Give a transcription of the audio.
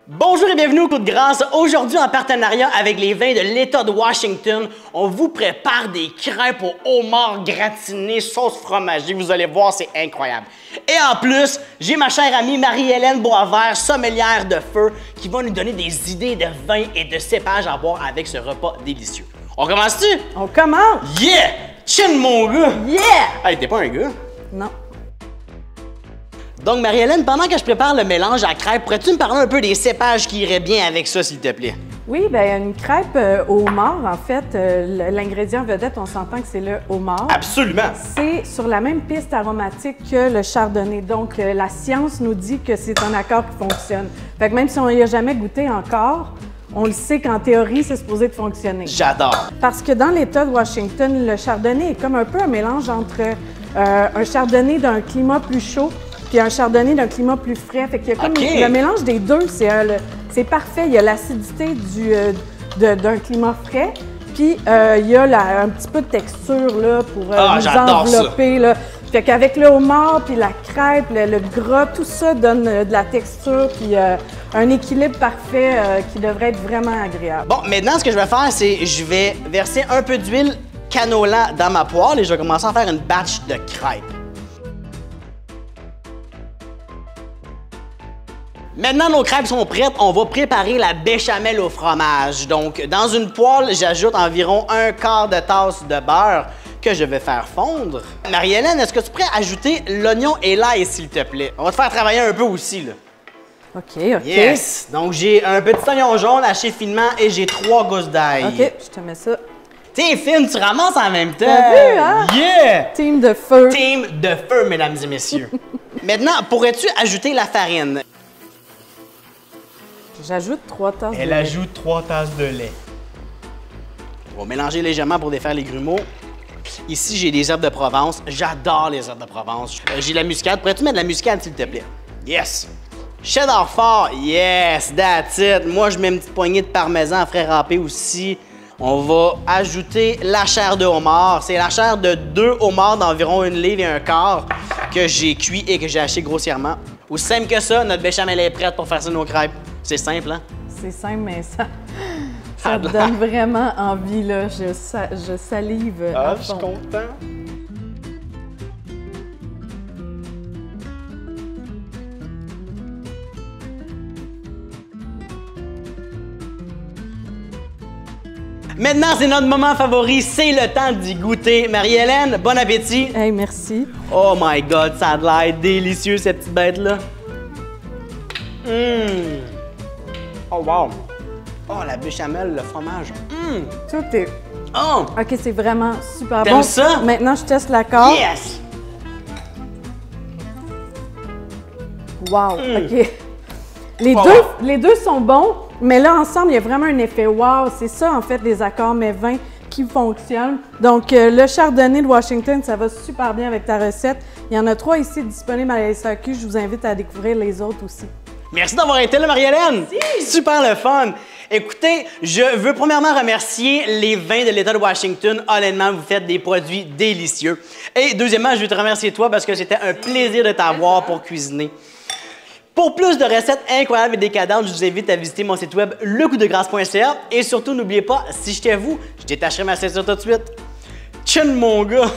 Bonjour et bienvenue au Coup de grâce. Aujourd'hui, en partenariat avec les vins de l'État de Washington, on vous prépare des crêpes au homard gratiné sauce fromagée. Vous allez voir, c'est incroyable. Et en plus, j'ai ma chère amie Marie-Hélène Boisvert, sommelière de feu, qui va nous donner des idées de vins et de cépages à boire avec ce repas délicieux. On commence-tu? On commence! Yeah! Chin, mon gars! Yeah! Hey, t'es pas un gars? Non. Donc, Marie-Hélène, pendant que je prépare le mélange à crêpes, pourrais-tu me parler un peu des cépages qui iraient bien avec ça, s'il te plaît? Oui, bien, une crêpe au homard, en fait, l'ingrédient vedette, on s'entend que c'est le homard. Absolument! C'est sur la même piste aromatique que le chardonnay. Donc, la science nous dit que c'est un accord qui fonctionne. Fait que même si on n'y a jamais goûté encore, on le sait qu'en théorie, c'est supposé de fonctionner. J'adore! Parce que dans l'État de Washington, le chardonnay est comme un peu un mélange entre un chardonnay d'un climat plus chaud puis un chardonnay d'un climat plus frais. Fait qu'il y a comme le mélange des deux, c'est parfait. Il y a l'acidité d'un climat frais, puis il y a un petit peu de texture là, pour nous envelopper. Là. Fait qu'avec le homard, puis la crêpe, le gras, tout ça donne de la texture, puis un équilibre parfait qui devrait être vraiment agréable. Bon, maintenant, ce que je vais faire, c'est je vais verser un peu d'huile canola dans ma poêle et je vais commencer à faire une batch de crêpes. Maintenant, nos crêpes sont prêtes, on va préparer la béchamel au fromage. Donc, dans une poêle, j'ajoute environ un quart de tasse de beurre que je vais faire fondre. Marie-Hélène, est-ce que tu pourrais ajouter l'oignon et l'ail, s'il te plaît? On va te faire travailler un peu aussi, là. OK, OK. Yes! Donc, j'ai un petit oignon jaune haché finement et j'ai 3 gousses d'ail. OK, je te mets ça. T'es fine, tu ramasses en même temps. T'as vu, hein? Yeah! Team de feu. Team de feu, mesdames et messieurs. Maintenant, pourrais-tu ajouter la farine? J'ajoute 3 tasses de lait. Elle ajoute 3 tasses de lait. On va mélanger légèrement pour défaire les grumeaux. Ici, j'ai des herbes de Provence. J'adore les herbes de Provence. J'ai la muscade. Pourrais-tu mettre de la muscade, s'il te plaît? Yes! Cheddar fort. Yes! That's it. Moi, je mets une petite poignée de parmesan frais râpé aussi. On va ajouter la chair de homard. C'est la chair de 2 homards d'environ 1 livre et un quart que j'ai cuit et que j'ai haché grossièrement. Aussi simple que ça, notre béchamel est prête pour faire ça nos crêpes. C'est simple, hein? C'est simple, mais ça me donne vraiment envie, là. Je salive à fond. Je suis content. Maintenant, c'est notre moment favori, c'est le temps d'y goûter. Marie-Hélène, bon appétit! Hey, merci. Oh my God, ça a l'air délicieux, cette petite bête-là. Oh wow! Oh, la béchamel, le fromage. Tout est... Oh! OK, c'est vraiment super bon. T'aimes ça? Maintenant, je teste l'accord. Yes! Wow, OK. Les deux sont bons, mais là, ensemble, il y a vraiment un effet wow. C'est ça, en fait, les accords mais vins qui fonctionnent. Donc, le chardonnay de Washington, ça va super bien avec ta recette. Il y en a 3 ici disponibles à la SAQ. Je vous invite à découvrir les autres aussi. Merci d'avoir été là, Marie-Hélène! Super le fun! Écoutez, je veux premièrement remercier les vins de l'État de Washington. Honnêtement, vous faites des produits délicieux. Et deuxièmement, je veux te remercier toi parce que c'était un plaisir de t'avoir pour cuisiner. Pour plus de recettes incroyables et décadentes, je vous invite à visiter mon site web lecoupdegrâce.ca et surtout, n'oubliez pas, si j'étais vous, je détacherais ma ceinture tout de suite. Tchun, mon gars!